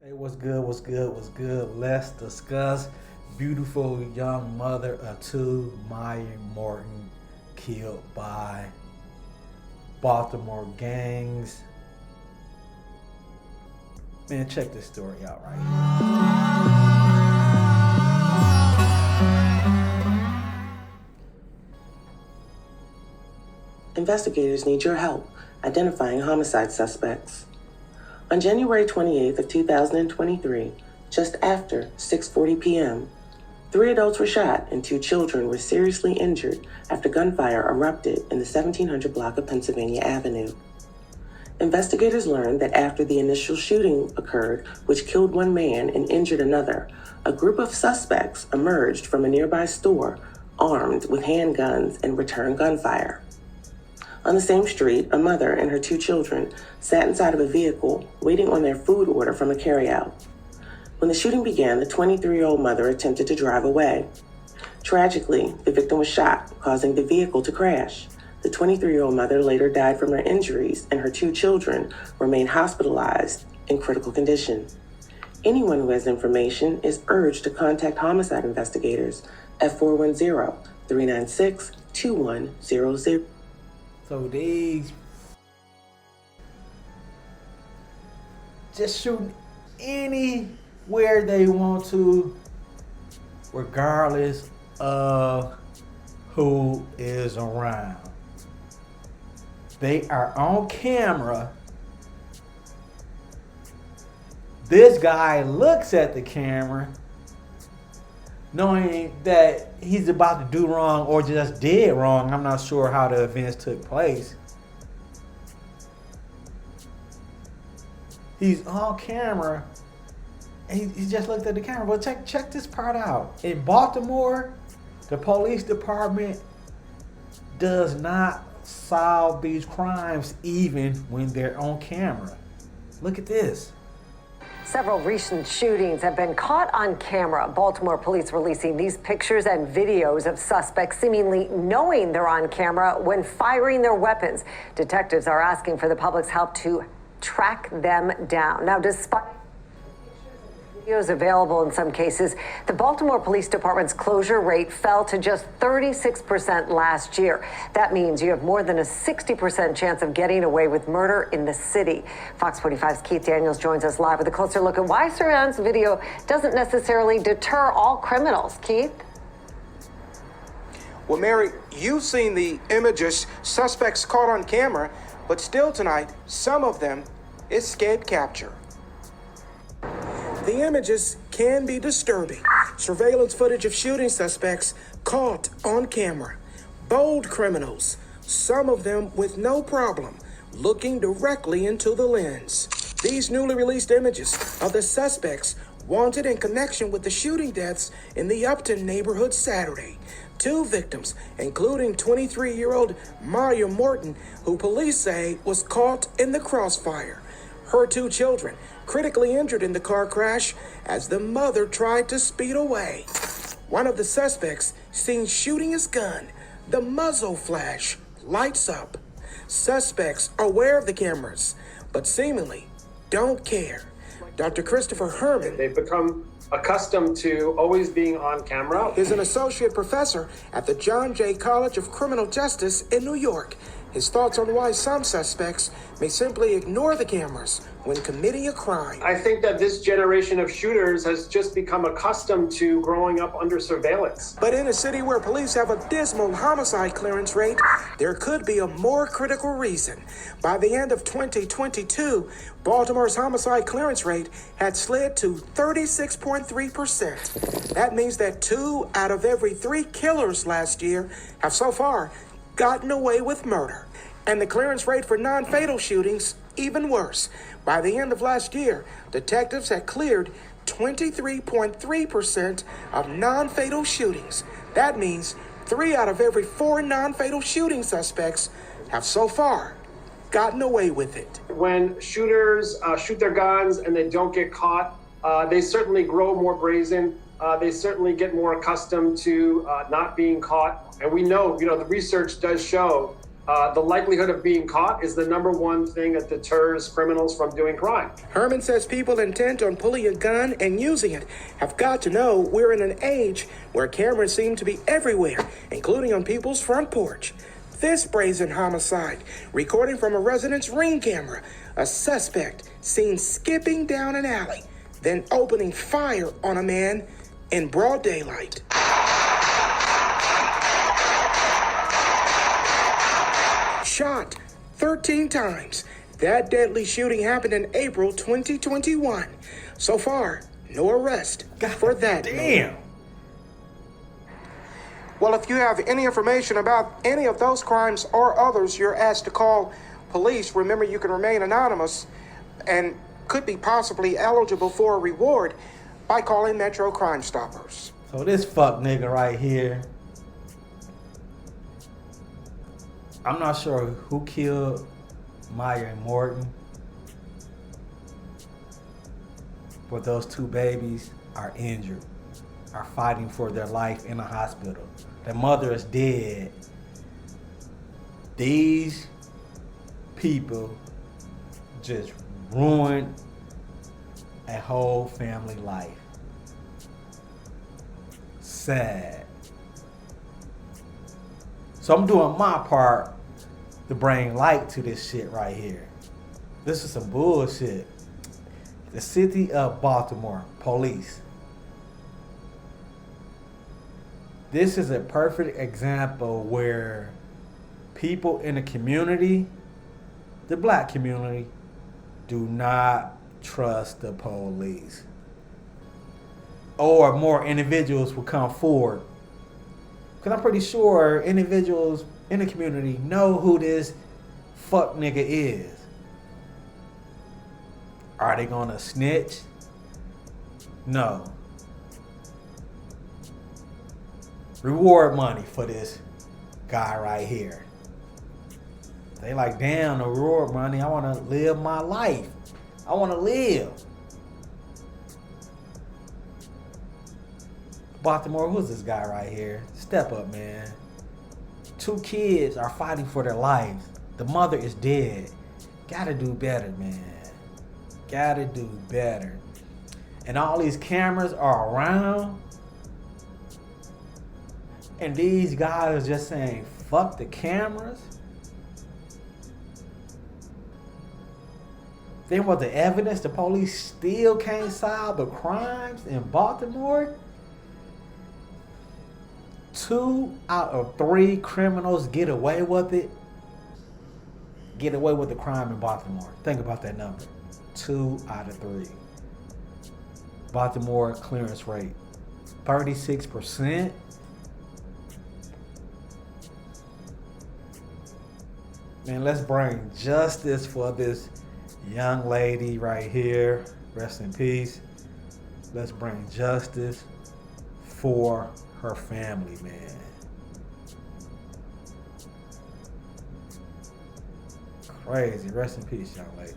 Hey, what's good? What's good? What's good? Let's discuss beautiful young mother of two, Maya Morton, killed by Baltimore gangs. Man, check this story out right Investigators need your help identifying homicide suspects. On January 28th of 2023, just after 6:40 p.m., 3 adults were shot and 2 children were seriously injured after gunfire erupted in the 1700 block of Pennsylvania Avenue. Investigators learned that after the initial shooting occurred, which killed 1 man and injured another, a group of suspects emerged from a nearby store armed with handguns and returned gunfire. On the same street, a mother and her 2 children sat inside of a vehicle waiting on their food order from a carryout. When the shooting began, the 23-year-old mother attempted to drive away. Tragically, the victim was shot, causing the vehicle to crash. The 23-year-old mother later died from her injuries, and her 2 children remain hospitalized in critical condition. Anyone who has information is urged to contact homicide investigators at 410-396-2100. So these just shooting anywhere they want to, regardless of who is around. They are on camera. This guy looks at the camera knowing that he's about to do wrong or just did wrong. I'm not sure how the events took place. He's on camera and he just looked at the camera. But check this part out. In Baltimore, the police department does not solve these crimes even when they're on camera. Look at this. Several recent shootings have been caught on camera. Baltimore police releasing these pictures and videos of suspects seemingly knowing they're on camera when firing their weapons. Detectives are asking for the public's help to track them down. Now, despite videos available in some cases, the Baltimore Police Department's closure rate fell to just 36% last year. That means you have more than a 60% chance of getting away with murder in the city. Fox 45's Keith Daniels joins us live with a closer look at why surveillance video doesn't necessarily deter all criminals. Keith? Well, Mary, you've seen the images, suspects caught on camera, but still tonight, some of them escaped capture. The images can be disturbing. Surveillance footage of shooting suspects caught on camera. Bold criminals, some of them with no problem, looking directly into the lens. These newly released images of the suspects wanted in connection with the shooting deaths in the Upton neighborhood Saturday. 2 victims, including 23-year-old Maya Morton, who police say was caught in the crossfire. Her 2 children critically injured in the car crash as the mother tried to speed away. One of the suspects seen shooting his gun. The muzzle flash lights up. Suspects are aware of the cameras, but seemingly don't care. Dr. Christopher Herman, they've become accustomed to always being on camera, is an associate professor at the John Jay College of Criminal Justice in New York. His thoughts on why some suspects may simply ignore the cameras when committing a crime. I think that this generation of shooters has just become accustomed to growing up under surveillance. But in a city where police have a dismal homicide clearance rate, there could be a more critical reason. By the end of 2022, Baltimore's homicide clearance rate had slid to 36.3%. That means that 2 out of every 3 killers last year have so far gotten away with murder. And the clearance rate for non-fatal shootings, even worse. By the end of last year, detectives had cleared 23.3% of non-fatal shootings. That means 3 out of every 4 non-fatal shooting suspects have so far gotten away with it. When shooters shoot their guns and they don't get caught, they certainly grow more brazen. They certainly get more accustomed to not being caught. And we know, the research does show The likelihood of being caught is the number one thing that deters criminals from doing crime. Herman says people intent on pulling a gun and using it have got to know we're in an age where cameras seem to be everywhere, including on people's front porch. This brazen homicide, recording from a resident's Ring camera, a suspect seen skipping down an alley, then opening fire on a man in broad daylight. Shot 13 times. That deadly shooting happened in April 2021. So far, no arrest for that. Damn. Well, if you have any information about any of those crimes or others, you're asked to call police. Remember, you can remain anonymous and could be possibly eligible for a reward by calling Metro Crime Stoppers. So this fuck nigga right here, I'm not sure who killed Maya Morton, but those two babies are injured, are fighting for their life in a hospital. Their mother is dead. These people just ruined a whole family life. Sad. So I'm doing my part to bring light to this shit right here. This is some bullshit. The City of Baltimore Police. This is a perfect example where people in the community, the black community, do not trust the police. Or more individuals will come forward. Because I'm pretty sure individuals in the community know who this fuck nigga is. Are they gonna snitch? No. Reward money for this guy right here. They like, damn, the reward money, I wanna live my life. I wanna live. Baltimore, who's this guy right here? Step up, man. 2 kids are fighting for their lives. The mother is dead. Gotta do better, man. Gotta do better. And all these cameras are around. And these guys are just saying, fuck the cameras. Then with the evidence, the police still can't solve the crimes in Baltimore. 2 out of 3 criminals get away with it. Get away with the crime in Baltimore. Think about that number. 2 out of 3. Baltimore clearance rate, 36%. Man, let's bring justice for this young lady right here. Rest in peace. Let's bring justice for her family, man. Crazy. Rest in peace, young lady.